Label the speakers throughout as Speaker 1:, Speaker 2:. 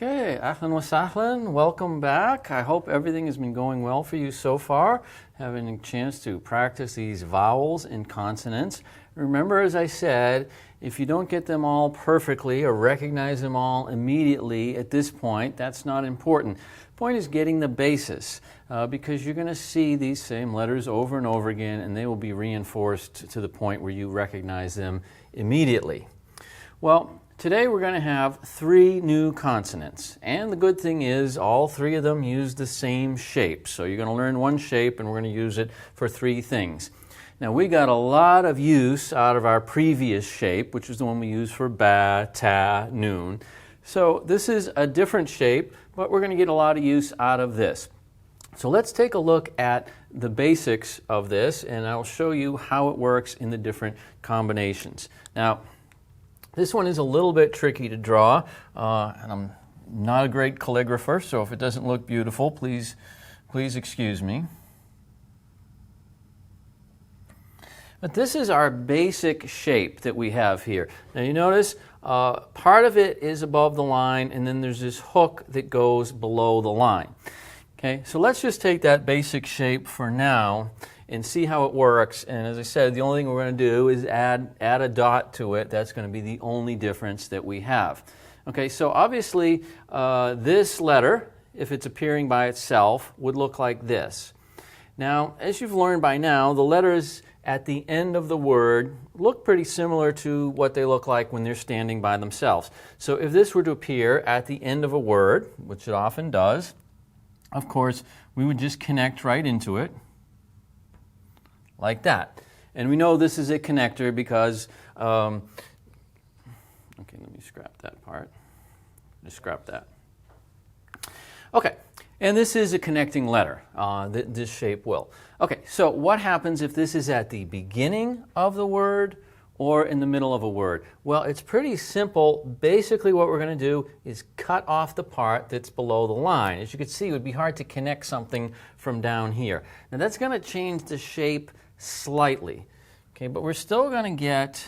Speaker 1: Okay, ahlan wa sahlan, welcome back. I hope everything has been going well for you so far, having a chance to practice these vowels and consonants. Remember, as I said, if you don't get them all perfectly or recognize them all immediately at this point, that's not important. The point is getting the basis, because you're going to see these same letters over and over again, and they will be reinforced to the point where you recognize them immediately. Well, today we're going to have 3 new consonants, and the good thing is all 3 of them use the same shape. So you're going to learn one shape and we're going to use it for 3 things. Now we got a lot of use out of our previous shape, which is the one we use for ba, ta, noon. So this is a different shape, but we're going to get a lot of use out of this. So let's take a look at the basics of this, and I'll show you how it works in the different combinations. Now, this one is a little bit tricky to draw, and I'm not a great calligrapher, so if it doesn't look beautiful, please excuse me. But this is our basic shape that we have here. Now you notice part of it is above the line, and then there's this hook that goes below the line. Okay, so let's just take that basic shape for now and see how it works. And as I said, the only thing we're going to do is add a dot to it. That's going to be the only difference that we have. Okay, so obviously this letter, if it's appearing by itself, would look like this. Now, as you've learned by now, the letters at the end of the word look pretty similar to what they look like when they're standing by themselves. So if this were to appear at the end of a word, which it often does, of course, we would just connect right into it, like that. And we know this is a connector because, okay, let me scrap that part. Just scrap that. Okay, and this is a connecting letter. This shape will. Okay, so what happens if this is at the beginning of the word or in the middle of a word? Well, it's pretty simple. Basically what we're going to do is cut off the part that's below the line. As you can see, it would be hard to connect something from down here. Now that's going to change the shape slightly, okay, but we're still going to get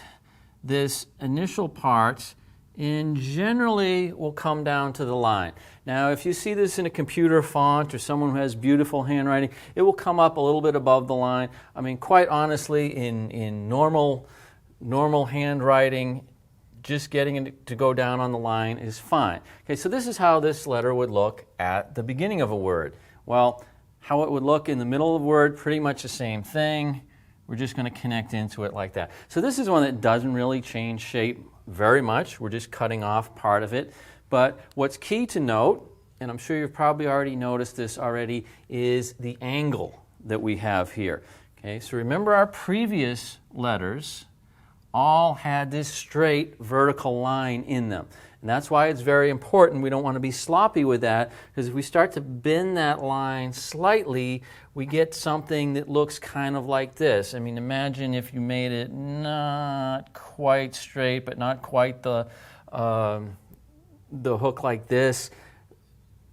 Speaker 1: this initial part, and generally will come down to the line. Now if you see this in a computer font or someone who has beautiful handwriting, it will come up a little bit above the line. I mean, quite honestly, in normal handwriting, just getting it to go down on the line is fine. Okay, so this is how this letter would look at the beginning of a word. Well, how it would look in the middle of the word, pretty much the same thing. We're just going to connect into it like that. So this is one that doesn't really change shape very much. We're just cutting off part of it. But what's key to note, and I'm sure you've probably already noticed this already, is the angle that we have here. Okay, so remember our previous letters all had this straight vertical line in them. And that's why it's very important. We don't want to be sloppy with that, because if we start to bend that line slightly, we get something that looks kind of like this. I mean, imagine if you made it not quite straight, but not quite the hook like this.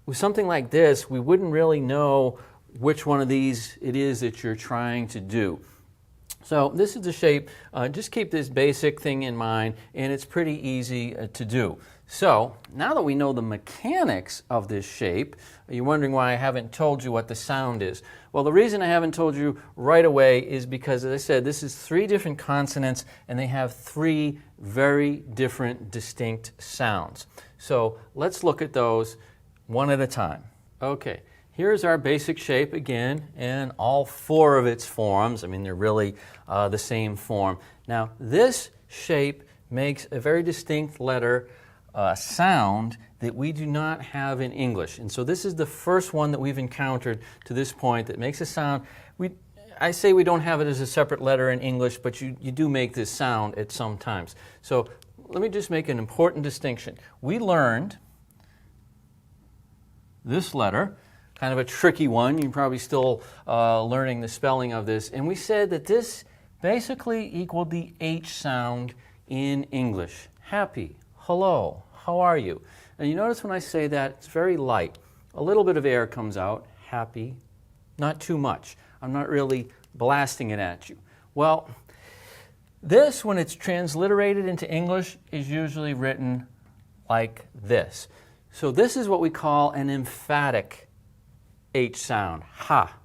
Speaker 1: With something like this, we wouldn't really know which one of these it is that you're trying to do. So this is the shape. Just keep this basic thing in mind, and it's pretty easy to do. So now that we know the mechanics of this shape, you're wondering why I haven't told you what the sound is. Well, the reason I haven't told you right away is because, as I said, this is 3 different consonants, and they have 3 very different, distinct sounds. So let's look at those one at a time. Okay. Here's our basic shape again, and all 4 of its forms. I mean, they're really the same form. Now, this shape makes a very distinct letter sound that we do not have in English. And so this is the first one that we've encountered to this point that makes a sound. I say we don't have it as a separate letter in English, but you do make this sound at some times. So let me just make an important distinction. We learned this letter, kind of a tricky one. You're probably still learning the spelling of this. And we said that this basically equaled the H sound in English. Happy, hello, how are you? And you notice when I say that, it's very light. A little bit of air comes out, happy, not too much. I'm not really blasting it at you. Well, this, when it's transliterated into English, is usually written like this. So this is what we call an emphatic H sound, ha.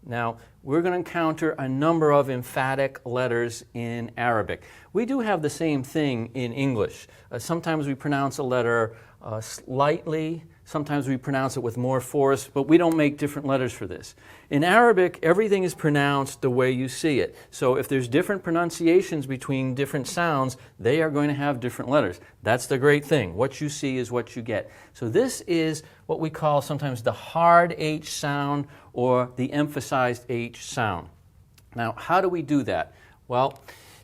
Speaker 1: Now, we're going to encounter a number of emphatic letters in Arabic. We do have the same thing in English. Sometimes we pronounce a letter slightly, sometimes we pronounce it with more force, but we don't make different letters for this. In Arabic, everything is pronounced the way you see it. So if there's different pronunciations between different sounds, they are going to have different letters. That's the great thing. What you see is what you get. So this is what we call sometimes the hard H sound or the emphasized H sound. Now, how do we do that? Well,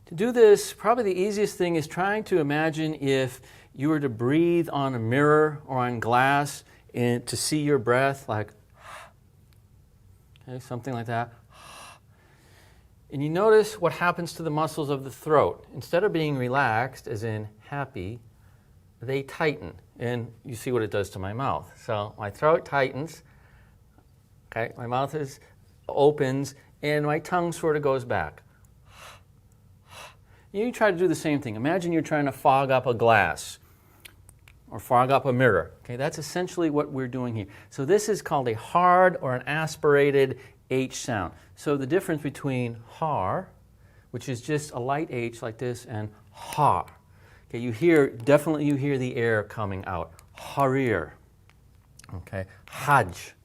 Speaker 1: to do this, probably the easiest thing is trying to imagine if you were to breathe on a mirror or on glass and to see your breath, like, okay, something like that. And you notice what happens to the muscles of the throat. Instead of being relaxed, as in happy, they tighten. And you see what it does to my mouth. So my throat tightens, okay, my mouth opens, and my tongue sort of goes back. You try to do the same thing. Imagine you're trying to fog up a glass or fog up a mirror. Okay, that's essentially what we're doing here. So this is called a hard or an aspirated H sound. So the difference between har, which is just a light H like this, and ha. Okay, definitely you hear the air coming out. Harir. Okay, hajj.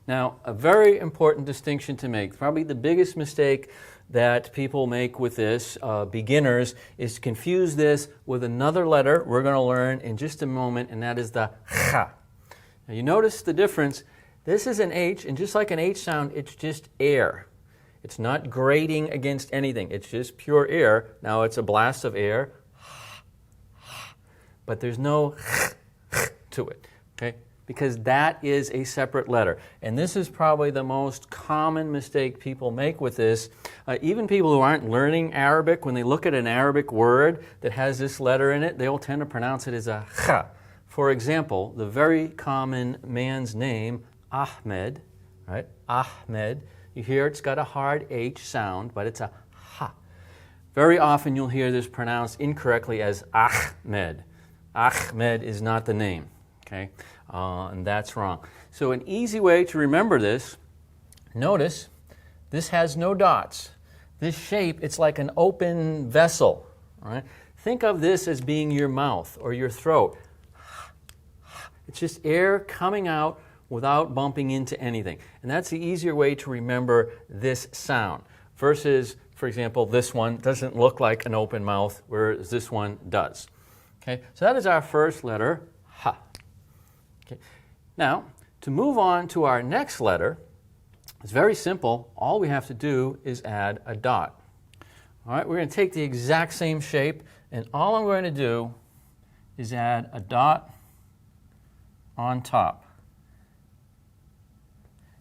Speaker 1: Now, a very important distinction to make, probably the biggest mistake that people make with this, beginners, is to confuse this with another letter we're going to learn in just a moment, and that is the kha. Now you notice the difference. This is an H, and just like an H sound, it's just air. It's not grating against anything. It's just pure air. Now it's a blast of air, but there's no to it, okay? Because that is a separate letter. And this is probably the most common mistake people make with this. Even people who aren't learning Arabic, when they look at an Arabic word that has this letter in it, they will tend to pronounce it as a kha. For example, the very common man's name, Ahmed, right? Ahmed. You hear it's got a hard H sound, but it's a ha. Very often you'll hear this pronounced incorrectly as Ahmed. Ahmed is not the name, okay? And that's wrong. So an easy way to remember this, notice this has no dots. This shape, it's like an open vessel. All right? Think of this as being your mouth or your throat. It's just air coming out without bumping into anything. And that's the easier way to remember this sound versus, for example, this one doesn't look like an open mouth, whereas this one does. Okay? So that is our first letter, ha. Okay. Now, to move on to our next letter, it's very simple. All we have to do is add a dot. All right, we're going to take the exact same shape, and all I'm going to do is add a dot on top.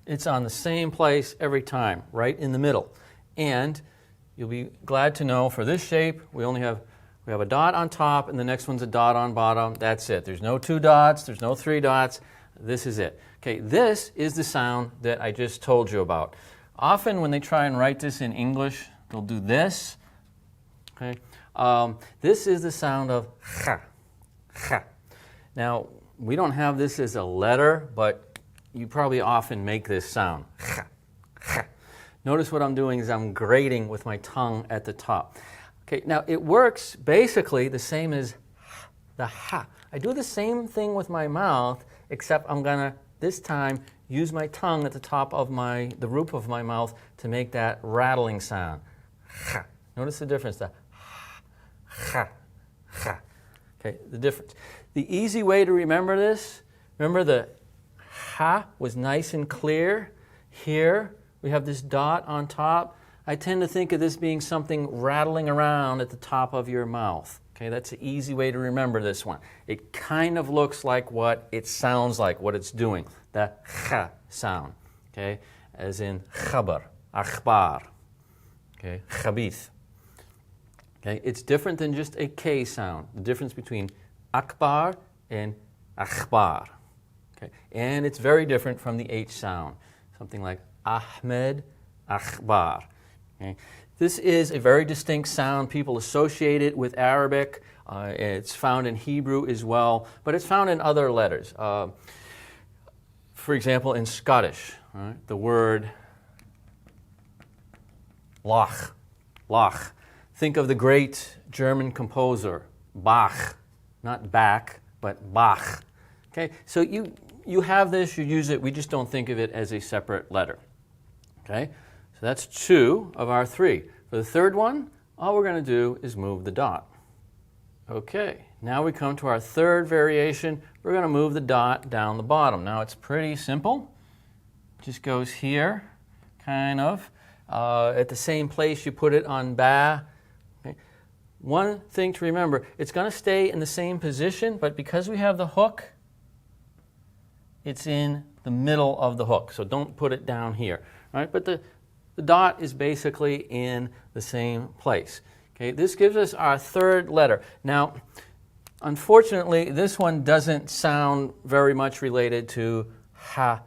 Speaker 1: It's on the same place every time, right in the middle. And you'll be glad to know for this shape, we have a dot on top, and the next one's a dot on bottom. That's it. There's no 2 dots. There's no 3 dots. This is it. Okay, this is the sound that I just told you about. Often when they try and write this in English, they'll do this. Okay, this is the sound of kha. Kha. Now, we don't have this as a letter, but you probably often make this sound. Kha. Kha. Notice what I'm doing is I'm grating with my tongue at the top. Okay, now it works basically the same as the ha. I do the same thing with my mouth, except I'm gonna, this time, use my tongue at the top of the roof of my mouth to make that rattling sound. Ha. Notice the difference, the ha, ha. Okay, the difference. The easy way to remember this, remember the ha was nice and clear. Here, we have this dot on top. I tend to think of this being something rattling around at the top of your mouth. Okay, that's an easy way to remember this one. It kind of looks like what it sounds like, what it's doing. The kha sound, okay, as in khabar, akhbar, okay, khabith. Okay, it's different than just a K sound. The difference between akbar and akhbar. Okay, and it's very different from the H sound. Something like Ahmed, akhbar. Okay. This is a very distinct sound. People associate it with Arabic. It's found in Hebrew as well, but it's found in other letters. For example, in Scottish, right, the word Lach. Lach. Think of the great German composer, Bach. Not Bach, but Bach. Okay, so you have this, you use it, we just don't think of it as a separate letter. Okay, so that's 2 of our 3. For the third one, all we're going to do is move the dot. Okay, now we come to our third variation. We're going to move the dot down the bottom. Now it's pretty simple. It just goes here, kind of. At the same place you put it on ba. Okay. One thing to remember, it's going to stay in the same position, but because we have the hook, it's in the middle of the hook. So don't put it down here. Right? But the dot is basically in the same place. Okay, this gives us our third letter. Now, unfortunately, this one doesn't sound very much related to ha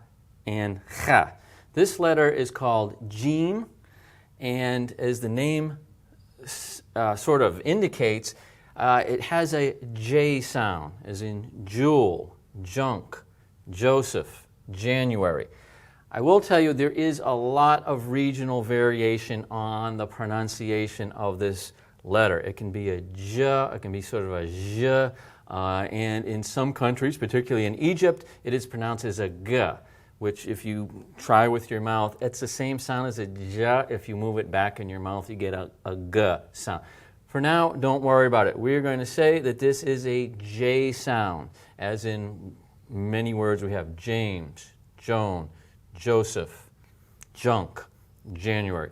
Speaker 1: and kha. This letter is called jeem, and as the name sort of indicates, it has a J sound, as in jewel, junk, Joseph, January. I will tell you there is a lot of regional variation on the pronunciation of this letter. It can be a j, it can be sort of a zh, and in some countries, particularly in Egypt, it is pronounced as a g, which if you try with your mouth, it's the same sound as a j. If you move it back in your mouth, you get a g sound. For now, don't worry about it. We're going to say that this is a J sound, as in many words we have James, Joan, Joseph, junk, January.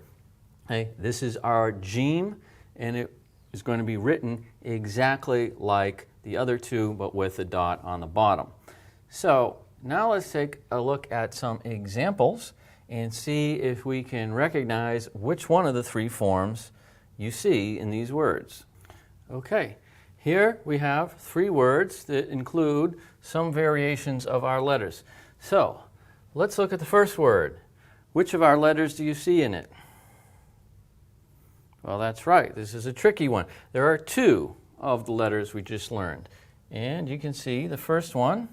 Speaker 1: Okay, this is our jeem, and it is going to be written exactly like the other 2, but with a dot on the bottom. So now let's take a look at some examples and see if we can recognize which one of the 3 forms you see in these words. Okay, here we have 3 words that include some variations of our letters. So let's look at the first word. Which of our letters do you see in it? Well, that's right. This is a tricky one. There are 2 of the letters we just learned. And you can see the first one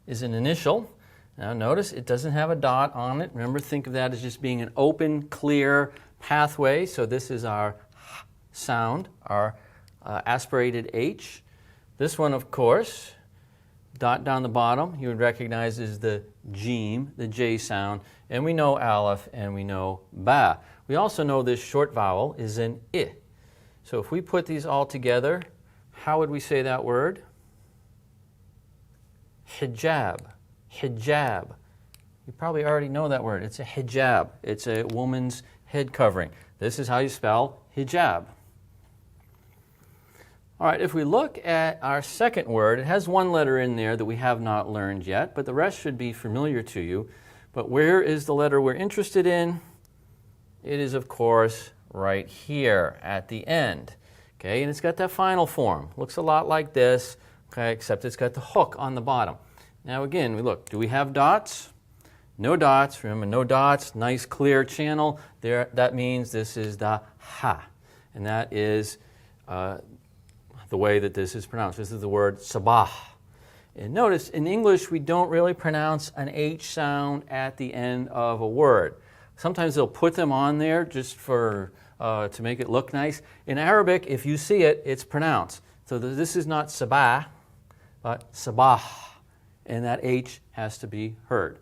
Speaker 1: is an initial. Now notice it doesn't have a dot on it. Remember, think of that as just being an open, clear pathway. So this is our sound, our aspirated H. This one, of course, dot down the bottom, you would recognize as the jeem, the J sound, and we know aleph and we know ba. We also know this short vowel is an I. So if we put these all together, how would we say that word? Hijab. Hijab. You probably already know that word. It's a hijab. It's a woman's head covering. This is how you spell hijab. All right, if we look at our second word, it has 1 letter in there that we have not learned yet, but the rest should be familiar to you. But where is the letter we're interested in? It is, of course, right here at the end. Okay, and it's got that final form. Looks a lot like this, okay, except it's got the hook on the bottom. Now again, we look, do we have dots? No dots. Remember, no dots, nice clear channel. There, that means this is the ha, and that is the way that this is pronounced. This is the word sabah. And notice, in English, we don't really pronounce an H sound at the end of a word. Sometimes they'll put them on there just for to make it look nice. In Arabic, if you see it, it's pronounced. So this is not sabah, but sabah, and that H has to be heard.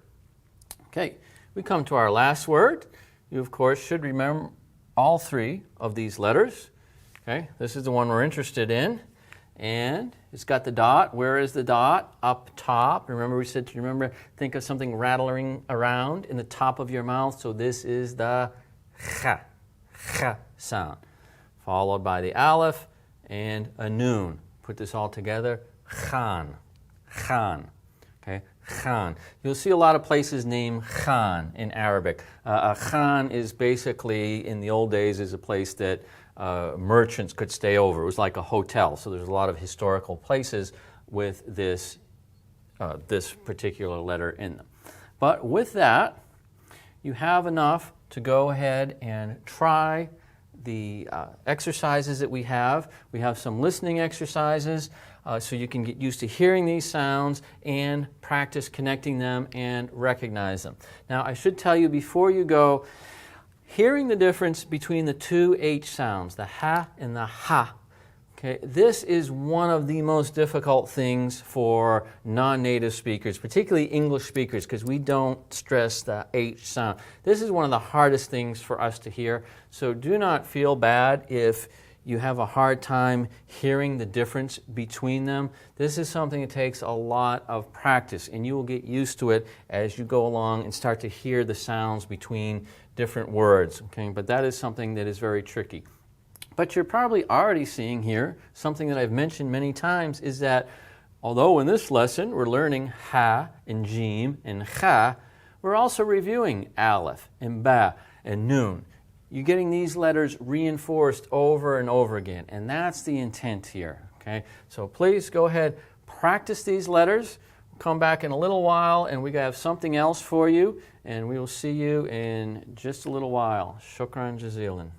Speaker 1: Okay, we come to our last word. You, of course, should remember all 3 of these letters. Okay, this is the one we're interested in, and it's got the dot. Where is the dot? Up top. Remember we said to remember, think of something rattling around in the top of your mouth. So this is the kha, kha sound, followed by the aleph and a noon. Put this all together, khan, khan. Okay, khan. You'll see a lot of places named khan in Arabic. A khan is basically, in the old days, is a place that merchants could stay over. It was like a hotel, so there's a lot of historical places with this particular letter in them. But with that, you have enough to go ahead and try exercises that we have. We have some listening exercises so you can get used to hearing these sounds and practice connecting them and recognize them. Now, I should tell you before you go, hearing the difference between the two H sounds, the ha and the ha. Okay, this is one of the most difficult things for non-native speakers, particularly English speakers, because we don't stress the H sound. This is one of the hardest things for us to hear, so do not feel bad if you have a hard time hearing the difference between them. This is something that takes a lot of practice, and you will get used to it as you go along and start to hear the sounds between different words. Okay, but that is something that is very tricky. But you're probably already seeing here, something that I've mentioned many times, is that although in this lesson we're learning ha and jeem and khaa, we're also reviewing aleph and ba and nun. You're getting these letters reinforced over and over again, and that's the intent here. Okay? So please go ahead, practice these letters. We'll come back in a little while and we have something else for you, and we will see you in just a little while. Shukran jazilan.